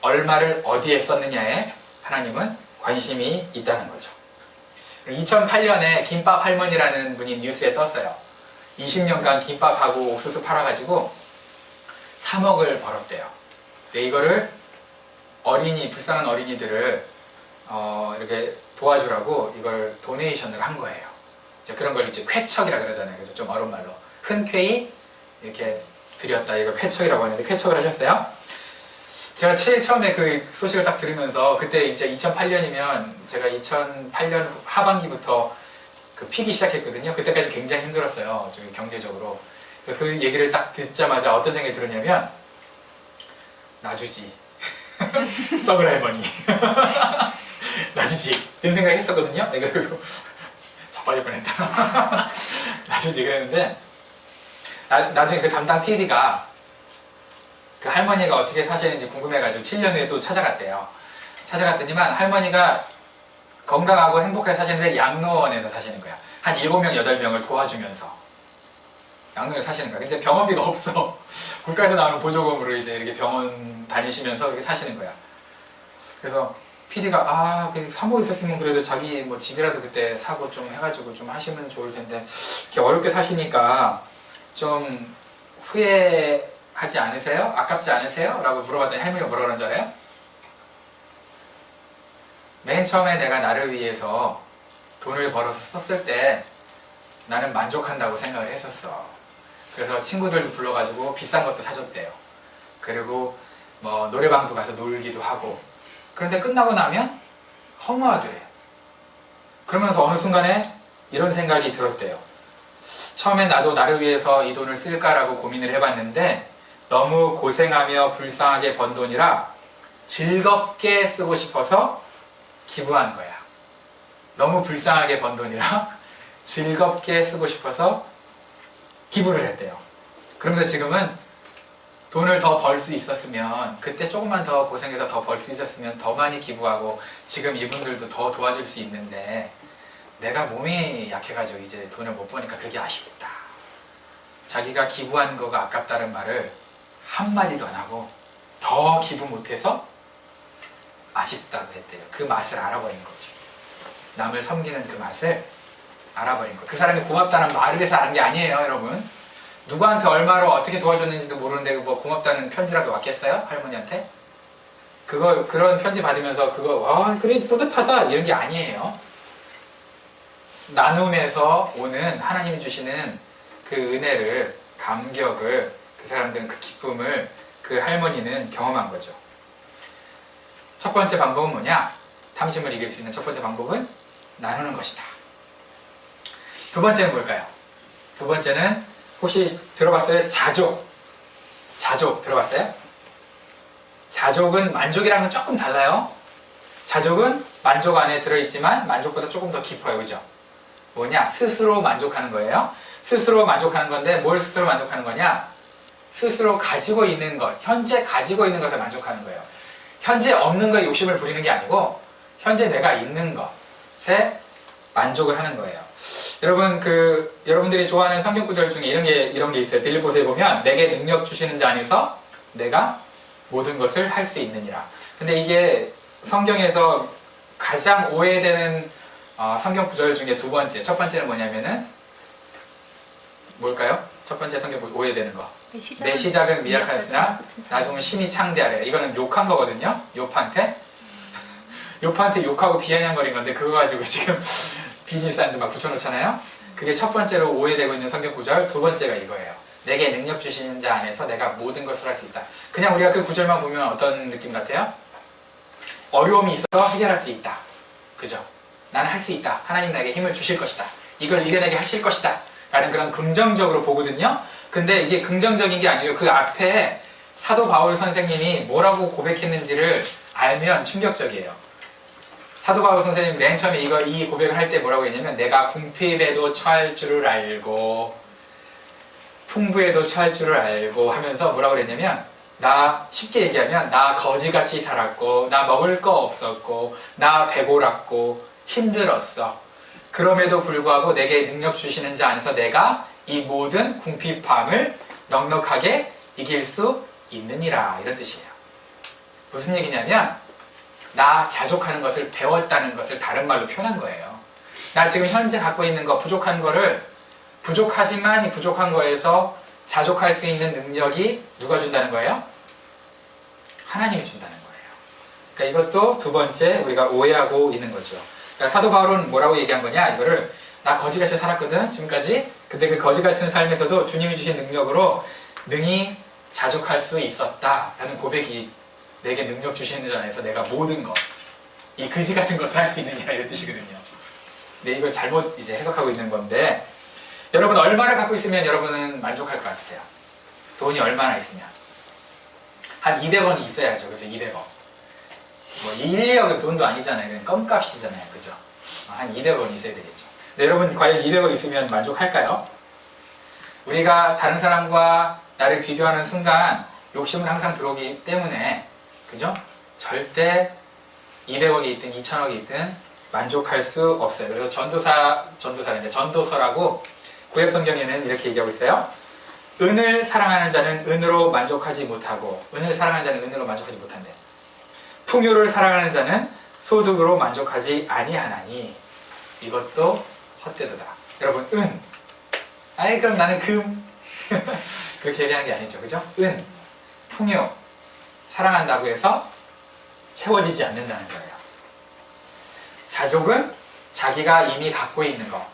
얼마를 어디에 썼느냐에 하나님은 관심이 있다는 거죠. 2008년에 김밥 할머니라는 분이 뉴스에 떴어요. 20년간 김밥하고 옥수수 팔아가지고 3억을 벌었대요. 근데 이거를 불쌍한 어린이들을 이렇게 도와주라고 이걸 도네이션을 한 거예요. 이제 그런 걸 이제 쾌척이라 그러잖아요. 그래서 좀 어려운 말로 흔쾌히 이렇게 드렸다. 이걸 쾌척이라고 하는데 쾌척을 하셨어요. 제가 제일 처음에 그 소식을 딱 들으면서 그때 이제 2008년이면 제가 2008년 하반기부터 그 피기 시작했거든요. 그때까지 굉장히 힘들었어요. 좀 경제적으로. 그 얘기를 딱 듣자마자 어떤 생각이 들었냐면 놔주지. 썩을 할머니. 놔주지. 이런 생각 했었거든요. 내가 그리고 자빠질 뻔했다. 놔주지 그랬는데 나중에 그 담당 PD가 그 할머니가 어떻게 사시는지 궁금해가지고 7년 후에 또 찾아갔대요. 찾아갔더니만 할머니가 건강하고 행복하게 사시는데 양로원에서 사시는 거야. 한 7명, 8명을 도와주면서 양로원에 사시는 거야. 근데 병원비가 없어. 국가에서 나오는 보조금으로 이제 이렇게 병원 다니시면서 이렇게 사시는 거야. 그래서 PD가 3억 있었으면 그래도 자기 뭐 집이라도 그때 사고 좀 해가지고 좀 하시면 좋을 텐데 이렇게 어렵게 사시니까 좀 후회하지 않으세요? 아깝지 않으세요? 라고 물어봤더니 할머니가 뭐라 그러는 줄 알아요? 맨 처음에 내가 나를 위해서 돈을 벌어서 썼을 때 나는 만족한다고 생각을 했었어. 그래서 친구들도 불러가지고 비싼 것도 사줬대요. 그리고 뭐 노래방도 가서 놀기도 하고. 그런데 끝나고 나면 허무하더래요. 그러면서 어느 순간에 이런 생각이 들었대요. 처음엔 나도 나를 위해서 이 돈을 쓸까라고 고민을 해봤는데 너무 고생하며 불쌍하게 번 돈이라 즐겁게 쓰고 싶어서 기부한 거야. 너무 불쌍하게 번 돈이라 즐겁게 쓰고 싶어서 기부를 했대요. 그러면서 지금은 돈을 더 벌 수 있었으면 그때 조금만 더 고생해서 더 벌 수 있었으면 더 많이 기부하고 지금 이분들도 더 도와줄 수 있는데 내가 몸이 약해가지고 이제 돈을 못 버니까 그게 아쉽다. 자기가 기부한 거가 아깝다는 말을 한마디도 안 하고 더 기부 못해서 아쉽다고 했대요. 그 맛을 알아버린 거죠. 남을 섬기는 그 맛을 알아버린 거. 그 사람이 고맙다는 말을 해서 아는 게 아니에요, 여러분. 누구한테 얼마로 어떻게 도와줬는지도 모르는데 뭐 고맙다는 편지라도 왔겠어요? 할머니한테? 그런 편지 받으면서 그래 뿌듯하다 이런 게 아니에요. 나눔에서 오는 하나님이 주시는 그 은혜를, 감격을, 그 사람들은 그 기쁨을 그 할머니는 경험한 거죠. 첫 번째 방법은 뭐냐? 탐심을 이길 수 있는 첫 번째 방법은 나누는 것이다. 두 번째는 뭘까요? 두 번째는 혹시 들어봤어요? 자족. 자족 들어봤어요? 자족은 만족이랑은 조금 달라요. 자족은 만족 안에 들어있지만 만족보다 조금 더 깊어요. 그죠? 뭐냐? 스스로 만족하는 거예요. 스스로 만족하는 건데 뭘 스스로 만족하는 거냐? 스스로 가지고 있는 것, 현재 가지고 있는 것에 만족하는 거예요. 현재 없는 거에 욕심을 부리는 게 아니고 현재 내가 있는 것에 만족을 하는 거예요. 여러분 여러분들이 좋아하는 성경 구절 중에 이런 게 있어요. 빌립보서에 보면 내게 능력 주시는 자 안에서 내가 모든 것을 할 수 있느니라. 근데 이게 성경에서 가장 오해되는 성경 구절 중에 두 번째, 첫 번째는 뭐냐면은 뭘까요? 첫 번째 성경 오해되는 거. 내 시작은 미약하였으나 나중은 심히 창대하래. 이거는 욕한 거거든요. 욥한테 욕하고 비아냥거린 건데 그거 가지고 지금 비즈니스하는데 막 붙여놓잖아요. 그게 첫 번째로 오해되고 있는 성경 구절. 두 번째가 이거예요. 내게 능력 주시는 자 안에서 내가 모든 것을 할 수 있다. 그냥 우리가 그 구절만 보면 어떤 느낌 같아요? 어려움이 있어서 해결할 수 있다. 그죠? 나는 할 수 있다. 하나님 나에게 힘을 주실 것이다. 이걸 이겨내게 하실 것이다. 라는 그런 긍정적으로 보거든요. 근데 이게 긍정적인 게 아니에요. 그 앞에 사도 바울 선생님이 뭐라고 고백했는지를 알면 충격적이에요. 사도 바울 선생님 맨 처음에 이 고백을 할 때 뭐라고 했냐면 내가 궁핍에도 처할 줄을 알고 풍부에도 처할 줄을 알고 하면서 뭐라고 그랬냐면 나 쉽게 얘기하면 나 거지같이 살았고 나 먹을 거 없었고 나 배고랐고 힘들었어. 그럼에도 불구하고 내게 능력 주시는 자 안에서 내가 이 모든 궁핍함을 넉넉하게 이길 수 있느니라. 이런 뜻이에요. 무슨 얘기냐면 나 자족하는 것을 배웠다는 것을 다른 말로 표현한 거예요. 나 지금 현재 갖고 있는 거 부족한 거를 부족하지만 이 부족한 거에서 자족할 수 있는 능력이 누가 준다는 거예요? 하나님이 준다는 거예요. 그러니까 이것도 두 번째 우리가 오해하고 있는 거죠. 그러니까 사도 바울은 뭐라고 얘기한 거냐? 이거를 나 거지같이 살았거든 지금까지. 근데 그 거지 같은 삶에서도 주님이 주신 능력으로 능히 자족할 수 있었다라는 고백이 내게 능력 주시는 줄 안에서 내가 모든 것, 이 그지 같은 것을 할 수 있느냐 이런 뜻이거든요. 근데 이걸 잘못 이제 해석하고 있는 건데, 여러분 얼마를 갖고 있으면 여러분은 만족할 것 같으세요? 돈이 얼마나 있으면? 한 200원이 있어야죠. 그죠? 200원. 뭐 1, 2억은 돈도 아니잖아요. 그냥 껌값이잖아요. 그죠? 한 200원이 있어야 되겠죠. 근데 여러분 과연 200원 있으면 만족할까요? 우리가 다른 사람과 나를 비교하는 순간 욕심은 항상 들어오기 때문에, 그죠? 절대 200억이 있든 2000억이 있든 만족할 수 없어요. 그래서 전도서라고 구약성경에는 이렇게 얘기하고 있어요. 은을 사랑하는 자는 은으로 만족하지 못하고, 은을 사랑하는 자는 은으로 만족하지 못한대. 풍요를 사랑하는 자는 소득으로 만족하지 아니하나니 이것도 헛되도다. 여러분, 은. 아이 그럼 나는 금. 그렇게 얘기하는 게 아니죠. 그죠? 은, 풍요, 사랑한다고 해서 채워지지 않는다는 거예요. 자족은 자기가 이미 갖고 있는 거,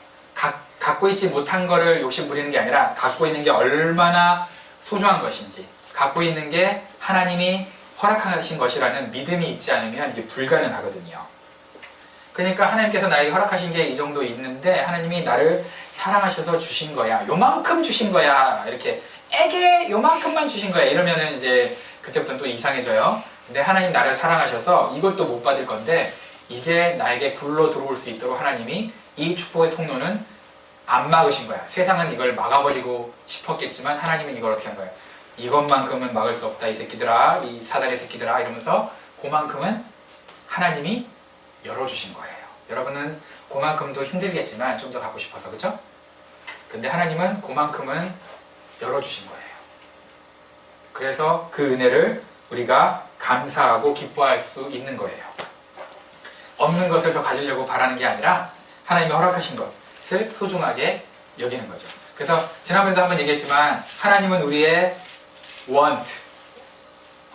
갖고 있지 못한 거를 욕심 부리는 게 아니라 갖고 있는 게 얼마나 소중한 것인지, 갖고 있는 게 하나님이 허락하신 것이라는 믿음이 있지 않으면 이게 불가능하거든요. 그러니까 하나님께서 나에게 허락하신 게 이 정도 있는데 하나님이 나를 사랑하셔서 주신 거야. 요만큼 주신 거야. 이렇게 애게 요만큼만 주신 거야. 이러면은 이제 그때부터는 또 이상해져요. 근데 하나님 나를 사랑하셔서 이것도 못 받을 건데 이게 나에게 굴러 들어올 수 있도록 하나님이 이 축복의 통로는 안 막으신 거야. 세상은 이걸 막아버리고 싶었겠지만 하나님은 이걸 어떻게 한 거야? 이것만큼은 막을 수 없다. 이 새끼들아, 이 사단의 새끼들아 이러면서 그만큼은 하나님이 열어주신 거예요. 여러분은 그만큼도 힘들겠지만 좀 더 갖고 싶어서, 그죠? 근데 하나님은 그만큼은 열어주신 거예요. 그래서 그 은혜를 우리가 감사하고 기뻐할 수 있는 거예요. 없는 것을 더 가지려고 바라는 게 아니라 하나님이 허락하신 것을 소중하게 여기는 거죠. 그래서 지난번에도 한번 얘기했지만 하나님은 우리의 want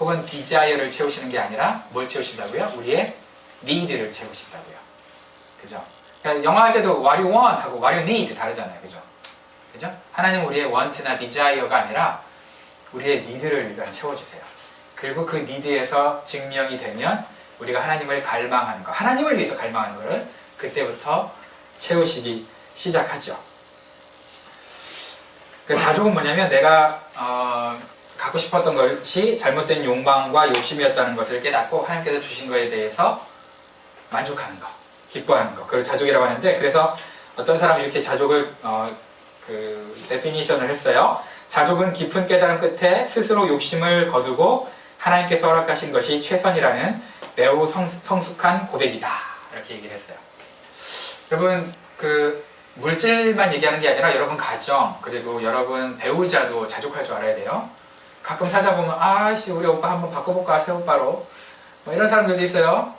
혹은 desire를 채우시는 게 아니라 뭘 채우신다고요? 우리의 need를 채우신다고요. 그죠? 그러니까 영어 할 때도 what you want 하고 what you need 다르잖아요. 그죠? 그죠? 하나님은 우리의 want나 desire가 아니라 우리의 need를 일단 채워주세요. 그리고 그 need에서 증명이 되면 우리가 하나님을 갈망하는 거, 하나님을 위해서 갈망하는 거를 그때부터 채우시기 시작하죠. 그 자족은 뭐냐면 내가 갖고 싶었던 것이 잘못된 욕망과 욕심이었다는 것을 깨닫고 하나님께서 주신 것에 대해서 만족하는 거, 기뻐하는 거, 그걸 자족이라고 하는데, 그래서 어떤 사람이 이렇게 자족을 데피니션을 했어요. 자족은 깊은 깨달음 끝에 스스로 욕심을 거두고 하나님께서 허락하신 것이 최선이라는 매우 성숙한 고백이다. 이렇게 얘기를 했어요. 여러분, 그 물질만 얘기하는 게 아니라 여러분 가정, 그리고 여러분 배우자도 자족할 줄 알아야 돼요. 가끔 살다 보면 아씨 우리 오빠 한번 바꿔볼까 새 오빠로 뭐 이런 사람들도 있어요.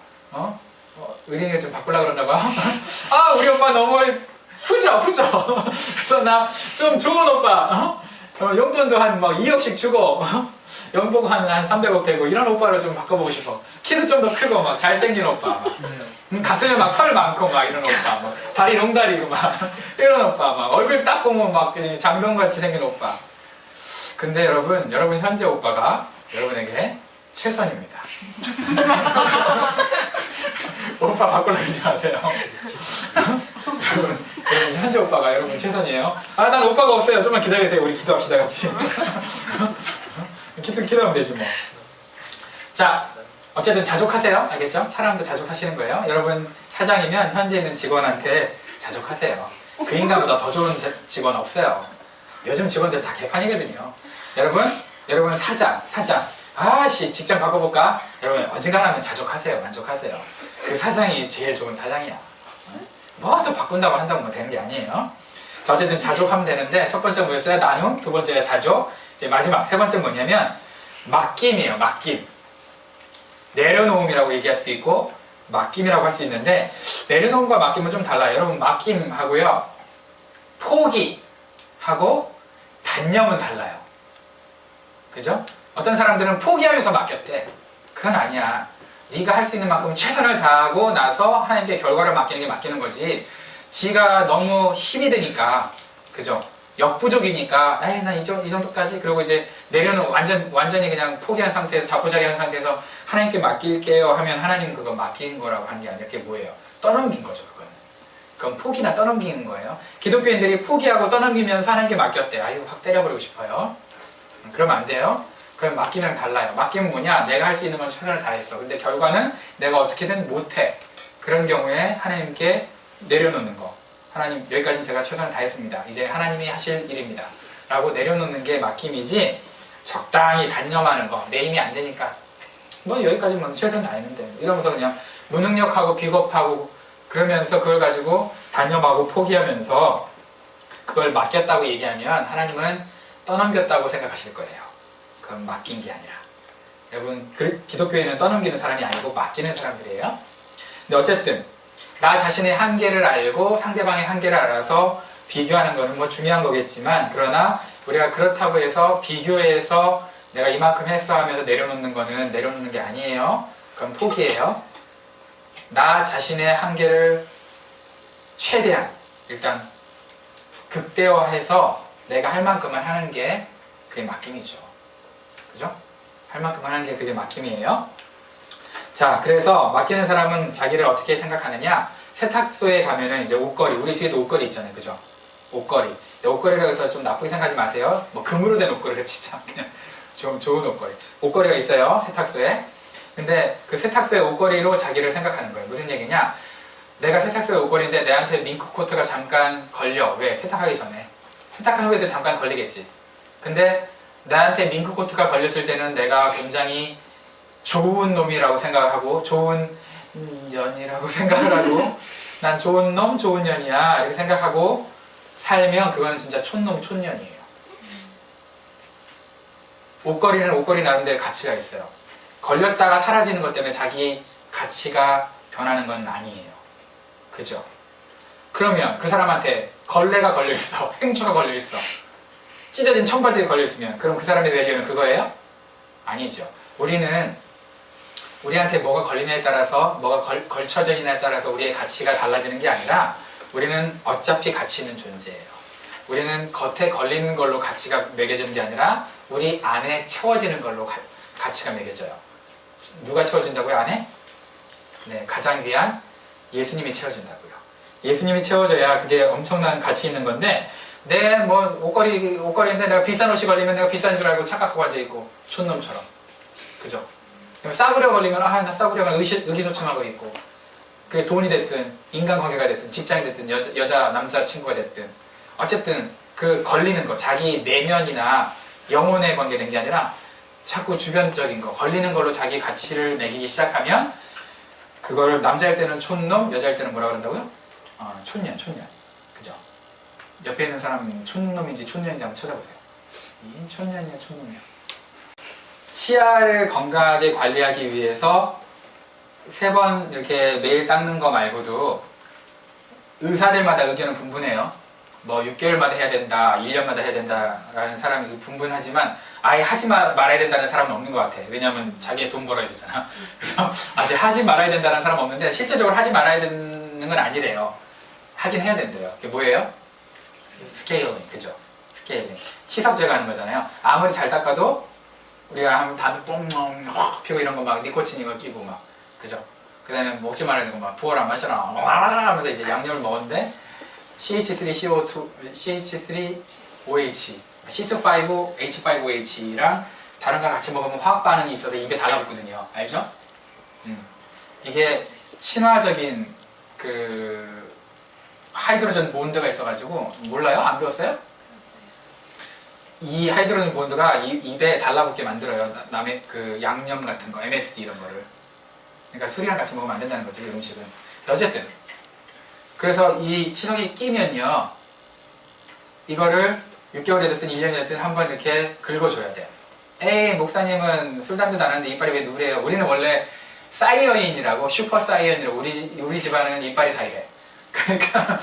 의린이가 좀 바꾸려고 그러나 봐. 아 우리 오빠 너무 후져. 그래서 나 좀 좋은 오빠, 용돈도 한 막 2억씩 주고 연봉 한 300억 되고 이런 오빠로 좀 바꿔보고 싶어. 키도 좀 더 크고 막 잘생긴 오빠, 막. 가슴에 막 털 많고 막 이런 오빠, 막 다리 롱다리고 막 이런 오빠, 막 얼굴 딱 보면 막 장동같이 생긴 오빠. 근데 여러분 현재 오빠가 여러분에게 최선입니다. 오빠 바꾸려고 하지 마세요. 여러분 현재 오빠가 여러분 최선이에요. 아 난 오빠가 없어요. 좀만 기다리세요. 우리 기도합시다 같이. 기도하면 되지 뭐. 자, 어쨌든 자족하세요. 알겠죠? 사람도 자족하시는 거예요. 여러분 사장이면 현재 있는 직원한테 자족하세요. 그 인간보다 더 좋은 직원 없어요. 요즘 직원들 다 개판이거든요. 여러분 사장. 아씨 직장 바꿔볼까? 여러분 어지간하면 자족하세요. 만족하세요. 그 사장이 제일 좋은 사장이야. 뭐 또 바꾼다고 한다고 뭐 되는 게 아니에요. 자, 어쨌든 자족하면 되는데 첫 번째 뭐였어요? 나눔. 두 번째가 자족. 이제 마지막 세 번째 뭐냐면 맡김이에요. 맡김. 내려놓음이라고 얘기할 수도 있고 맡김이라고 할 수 있는데 내려놓음과 맡김은 좀 달라요. 여러분 맡김하고요 포기하고 단념은 달라요. 그죠? 어떤 사람들은 포기하면서 맡겼대. 그건 아니야. 네가 할 수 있는 만큼 최선을 다하고 나서 하나님께 결과를 맡기는 게 맡기는 거지. 지가 너무 힘이 드니까, 그죠? 역부족이니까, 에이, 난 이 정도까지. 그리고 이제 내려놓고 완전히 그냥 포기한 상태에서, 자포자기한 상태에서 하나님께 맡길게요 하면 하나님 그거 맡기는 거라고 하는 게 아니라 그게 뭐예요? 떠넘긴 거죠, 그건. 그건 포기나 떠넘기는 거예요. 기독교인들이 포기하고 떠넘기면서 하나님께 맡겼대. 아유, 확 때려버리고 싶어요. 그러면 안 돼요. 그럼 맡기면 달라요. 맡기면 뭐냐? 내가 할 수 있는 건 최선을 다했어. 근데 결과는 내가 어떻게든 못해. 그런 경우에 하나님께 내려놓는 거. 하나님, 여기까지는 제가 최선을 다했습니다. 이제 하나님이 하실 일입니다. 라고 내려놓는 게 맡김이지, 적당히 단념하는 거. 내 힘이 안 되니까. 뭐 여기까지만 최선을 다했는데. 이러면서 그냥 무능력하고 비겁하고 그러면서 그걸 가지고 단념하고 포기하면서 그걸 맡겼다고 얘기하면 하나님은 떠넘겼다고 생각하실 거예요. 그건 맡긴 게 아니라. 여러분, 기독교인은 떠넘기는 사람이 아니고 맡기는 사람들이에요. 근데 어쨌든 나 자신의 한계를 알고 상대방의 한계를 알아서 비교하는 거는 뭐 중요한 거겠지만, 그러나 우리가 그렇다고 해서 비교해서 내가 이만큼 했어 하면서 내려놓는 거는 내려놓는 게 아니에요. 그건 포기예요. 나 자신의 한계를 최대한 일단 극대화해서 내가 할 만큼만 하는 게 그게 맡김이죠. 그죠? 할 만큼만 하는 게 그게 맡김이에요. 자, 그래서 맡기는 사람은 자기를 어떻게 생각하느냐? 세탁소에 가면은 이제 옷걸이, 우리 뒤에도 옷걸이 있잖아요. 그죠? 옷걸이. 옷걸이라고 해서 좀 나쁘게 생각하지 마세요. 뭐 금으로 된 옷걸이가 진짜 그냥 좀 좋은 옷걸이. 옷걸이가 있어요. 세탁소에. 근데 그 세탁소의 옷걸이로 자기를 생각하는 거예요. 무슨 얘기냐? 내가 세탁소의 옷걸이인데 내한테 밍크 코트가 잠깐 걸려. 왜? 세탁하기 전에. 세탁한 후에도 잠깐 걸리겠지. 근데 나한테 밍크 코트가 걸렸을 때는 내가 굉장히 좋은 놈이라고 생각하고 좋은 년이라고 생각을 하고 난 좋은 놈, 좋은 년이야 이렇게 생각하고 살면 그건 진짜 촌놈, 촌년이에요. 옷걸이는 옷걸이 나름대로 가치가 있어요. 걸렸다가 사라지는 것 때문에 자기 가치가 변하는 건 아니에요. 그죠? 그러면 그 사람한테 걸레가 걸려있어. 행주가 걸려있어. 찢어진 청바지가 걸려있으면 그럼 그 사람의 밸류는 그거예요? 아니죠. 우리는 우리한테 뭐가 걸리냐에 따라서 뭐가 걸쳐져 있냐에 따라서 우리의 가치가 달라지는 게 아니라 우리는 어차피 가치 있는 존재예요. 우리는 겉에 걸리는 걸로 가치가 매겨지는 게 아니라 우리 안에 채워지는 걸로 가치가 매겨져요. 누가 채워진다고요? 안에? 네, 가장 귀한 예수님이 채워진다고요. 예수님이 채워져야 그게 엄청난 가치 있는 건데 내 뭐 옷걸이인데 내가 비싼 옷이 걸리면 내가 비싼 줄 알고 착각하고 앉아있고 촌놈처럼. 그죠? 싸구려 걸리면 나 싸구려가 의기소침하고 있고 그게 돈이 됐든 인간관계가 됐든 직장이 됐든 여자 남자 친구가 됐든 어쨌든 그 걸리는 거 자기 내면이나 영혼에 관계된 게 아니라 자꾸 주변적인 거 걸리는 걸로 자기 가치를 매기기 시작하면 그거를 남자일 때는 촌놈 여자일 때는 뭐라 그런다고요? 촌년 그죠? 옆에 있는 사람 촌놈인지 촌년인지 한번 찾아보세요. 이 촌년이야 촌놈이야. 치아를 건강하게 관리하기 위해서 3번 이렇게 매일 닦는 거 말고도 의사들마다 의견은 분분해요. 뭐 6개월마다 해야 된다, 1년마다 해야 된다라는 사람이 분분하지만 아예 하지 말아야 된다는 사람은 없는 것 같아. 왜냐하면 자기의 돈 벌어야 되잖아. 그래서 아직 하지 말아야 된다는 사람은 없는데 실제적으로 하지 말아야 되는 건 아니래요. 하긴 해야 된대요. 그게 뭐예요? 스케일링, 그죠? 스케일링. 치석 제거하는 거잖아요. 아무리 잘 닦아도 우리가 하면 담배 뽕 피고 이런 거 막 니코틴 이거 끼고 막 그죠? 그 다음에 먹지 말아야 되는 거 막 부어라 마셔라 하면서 이제 양념을 먹었는데 CH3CO2, CH3OH, C25H5OH랑 다른 거 같이 먹으면 화학 반응이 있어서 입에 달라붙거든요. 알죠? 이게 친화적인 그 하이드로전 본드가 있어가지고 몰라요? 안 배웠어요? 이 하이드로전 본드가 입에 달라붙게 만들어요. 남의 그 양념 같은 거, MSG 이런 거를. 그러니까 술이랑 같이 먹으면 안 된다는 거지, 이 음식은. 어쨌든 그래서 이 치석이 끼면요 이거를 6개월이 됐든 1년이 됐든 한번 이렇게 긁어줘야 돼요. 에이 목사님은 술 담배도 안 하는데 이빨이 왜 누래요? 우리는 원래 사이어인이라고, 슈퍼 사이어인이라고. 우리 집안은 이빨이 다 이래. 그러니까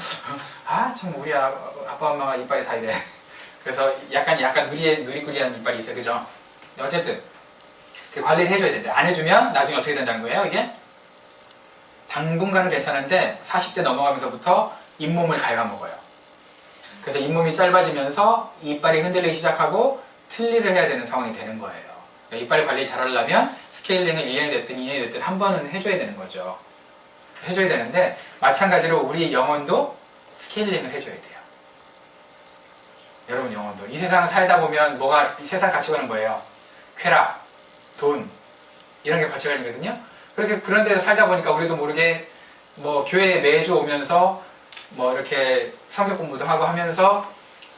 참 우리 아빠 엄마가 이빨이 다 이래. 그래서 약간 누리꾸리한 이빨이 있어요, 그죠? 어쨌든 그 관리를 해줘야 된대. 안 해주면 나중에 어떻게 된다는 거예요, 이게? 당분간은 괜찮은데 40대 넘어가면서부터 잇몸을 갉아먹어요. 그래서 잇몸이 짧아지면서 이빨이 흔들리기 시작하고 틀니를 해야 되는 상황이 되는 거예요. 그러니까 이빨 관리 잘하려면 스케일링을 1년이 됐든 2년이 됐든 한 번은 해줘야 되는 거죠. 해줘야 되는데 마찬가지로 우리 영혼도 스케일링을 해줘야 돼요. 여러분 영혼도. 이 세상 살다 보면 뭐가 이 세상 가치관은 뭐예요? 쾌락, 돈 이런 게 가치관이거든요. 그런 데서 살다 보니까 우리도 모르게 뭐 교회에 매주 오면서 뭐 이렇게 성경 공부도 하고 하면서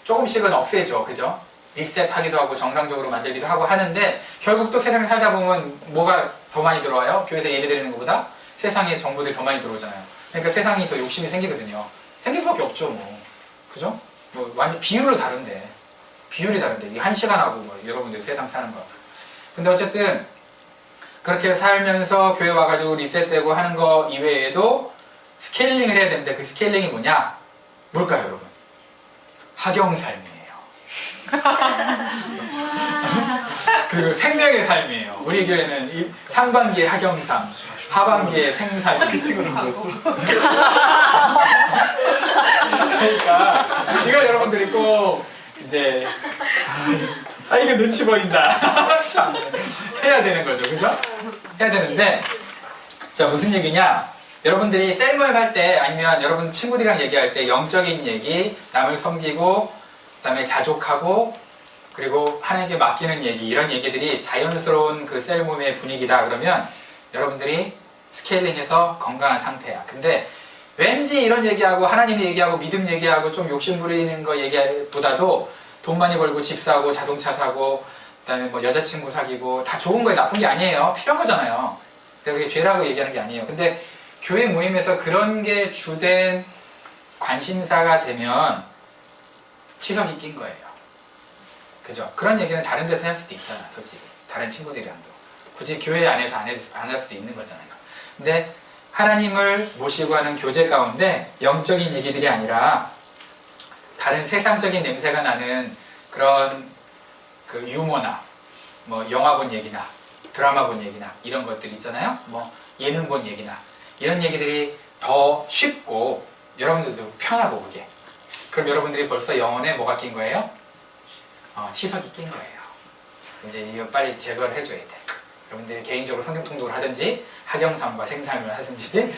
조금씩은 없애죠. 그죠? 리셋하기도 하고 정상적으로 만들기도 하고 하는데 결국 또 세상에 살다 보면 뭐가 더 많이 들어와요? 교회에서 예배 드리는 것보다 세상의 정보들이 더 많이 들어오잖아요. 그러니까 세상이 더 욕심이 생기거든요. 생길 수밖에 없죠. 뭐. 그죠? 뭐 완전 비율이 다른데 이게 1시간하고 뭐 여러분들 세상 사는 거. 근데 어쨌든 그렇게 살면서 교회 와가지고 리셋되고 하는 거 이외에도 스케일링을 해야 되는데 그 스케일링이 뭐냐? 뭘까요, 여러분? 학영삶이에요. 그리고 생명의 삶이에요. 우리 교회는 상반기에 학영삶, 하반기에 생삶이. 그러니까 이걸 여러분들이 꼭 이제 이거 눈치 보인다. 참 해야 되는 거죠, 그죠? 해야 되는데 자 무슨 얘기냐? 여러분들이 셀모임 할 때 아니면 여러분 친구들이랑 얘기할 때 영적인 얘기, 남을 섬기고 그다음에 자족하고 그리고 하나님께 맡기는 얘기 이런 얘기들이 자연스러운 그 셀모임의 분위기다 그러면 여러분들이 스케일링해서 건강한 상태야. 근데 왠지 이런 얘기하고 하나님 얘기하고 믿음 얘기하고 좀 욕심 부리는 거 얘기보다도 돈 많이 벌고 집 사고 자동차 사고 그다음에 뭐 여자친구 사귀고 다 좋은 거예요. 나쁜 게 아니에요. 필요한 거잖아요. 그게 죄라고 얘기하는 게 아니에요. 근데 교회 모임에서 그런 게 주된 관심사가 되면 치석이 낀 거예요. 그죠? 그런 얘기는 다른 데서 할 수도 있잖아, 솔직히. 다른 친구들이랑도. 굳이 교회 안에서 안 할 수도 있는 거잖아요. 근데 하나님을 모시고 하는 교제 가운데 영적인 얘기들이 아니라 다른 세상적인 냄새가 나는 그런 그 유머나 뭐 영화 본 얘기나 드라마 본 얘기나 이런 것들 있잖아요. 뭐 예능 본 얘기나 이런 얘기들이 더 쉽고 여러분들도 편하고 그게. 그럼 여러분들이 벌써 영혼에 뭐가 낀 거예요? 치석이 낀 거예요. 이제 이거 빨리 제거를 해줘야 돼. 여러분들이 개인적으로 성경 통독을 하든지 학영삼과 생삼을 하든지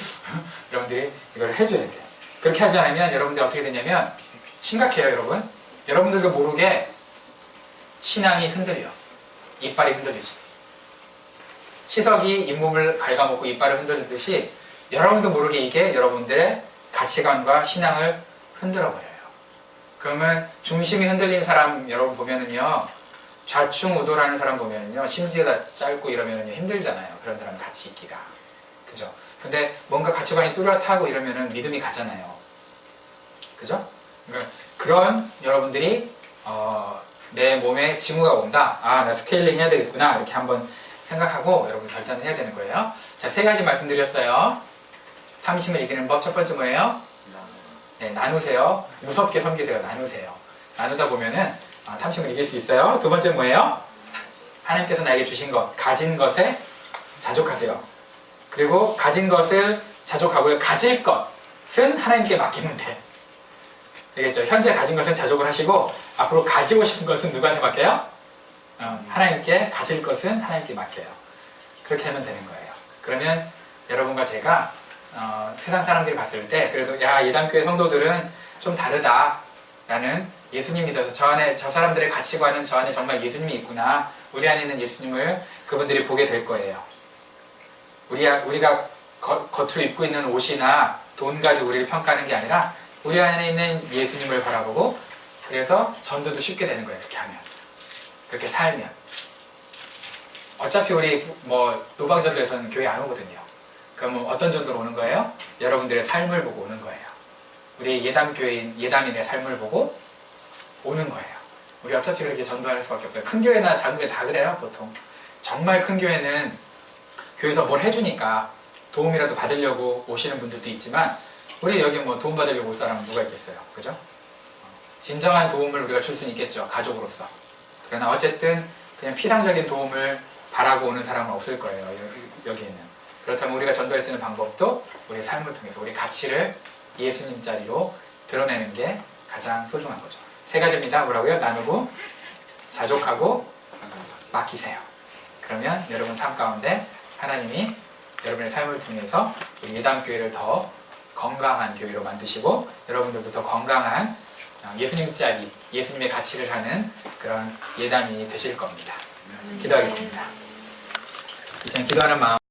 여러분들이 이걸 해줘야 돼. 그렇게 하지 않으면 여러분들이 어떻게 되냐면 심각해요, 여러분. 여러분들도 모르게 신앙이 흔들려. 이빨이 흔들리지. 치석이 잇몸을 갉아먹고 이빨을 흔들듯이 여러분도 모르게 이게 여러분들의 가치관과 신앙을 흔들어버려요. 그러면 중심이 흔들린 사람 여러분 보면은요, 좌충우돌하는 사람 보면은요, 심지가 짧고 이러면은요, 힘들잖아요. 그런 사람 같이 있기가. 그죠? 근데 뭔가 가치관이 뚜렷하고 이러면은 믿음이 가잖아요. 그죠? 그러니까 그런 여러분들이, 내 몸에 징후가 온다. 나 스케일링 해야 되겠구나. 이렇게 한번 생각하고 여러분 결단을 해야 되는 거예요. 자, 3가지 말씀드렸어요. 탐심을 이기는 법. 첫 번째 뭐예요? 네, 나누세요. 무섭게 섬기세요. 나누세요. 나누다 보면은 탐심을 이길 수 있어요. 2번째 뭐예요? 하나님께서 나에게 주신 것, 가진 것에 자족하세요. 그리고 가진 것을 자족하고요. 가질 것은 하나님께 맡기면 돼. 되겠죠? 현재 가진 것은 자족을 하시고 앞으로 가지고 싶은 것은 누구한테 맡겨요? 하나님께. 가질 것은 하나님께 맡겨요. 그렇게 하면 되는 거예요. 그러면 여러분과 제가 세상 사람들이 봤을 때 그래도 예담교회 성도들은 좀 다르다 라는 예수님 믿어서 저 사람들의 가치관은 저 안에 정말 예수님이 있구나, 우리 안에 있는 예수님을 그분들이 보게 될 거예요. 우리가 겉으로 입고 있는 옷이나 돈 가지고 우리를 평가하는 게 아니라 우리 안에 있는 예수님을 바라보고, 그래서 전도도 쉽게 되는 거예요. 그렇게 하면, 그렇게 살면. 어차피 우리 뭐 노방전도에서는 교회 안 오거든요. 그럼 어떤 전도로 오는 거예요? 여러분들의 삶을 보고 오는 거예요. 우리 예담교회인 예담인의 삶을 보고 오는 거예요. 우리 어차피 그렇게 전도할 수밖에 없어요. 큰 교회나 작은 교회 다 그래요, 보통. 정말 큰 교회는 교회에서 뭘 해주니까 도움이라도 받으려고 오시는 분들도 있지만 우리 여기 뭐 도움 받으려고 올 사람은 누가 있겠어요, 그죠? 진정한 도움을 우리가 줄 수는 있겠죠, 가족으로서. 그러나 어쨌든 그냥 피상적인 도움을 바라고 오는 사람은 없을 거예요, 여기에는. 그렇다면 우리가 전도할 수 있는 방법도 우리의 삶을 통해서 우리 가치를 예수님 자리로 드러내는 게 가장 소중한 거죠. 세 가지입니다. 뭐라고요? 나누고, 자족하고, 맡기세요. 그러면 여러분 삶 가운데 하나님이 여러분의 삶을 통해서 우리 예담교회를 더 건강한 교회로 만드시고 여러분들도 더 건강한 예수님 자리, 예수님의 가치를 하는 그런 예담이 되실 겁니다. 기도하겠습니다. 이제 기도하는 마음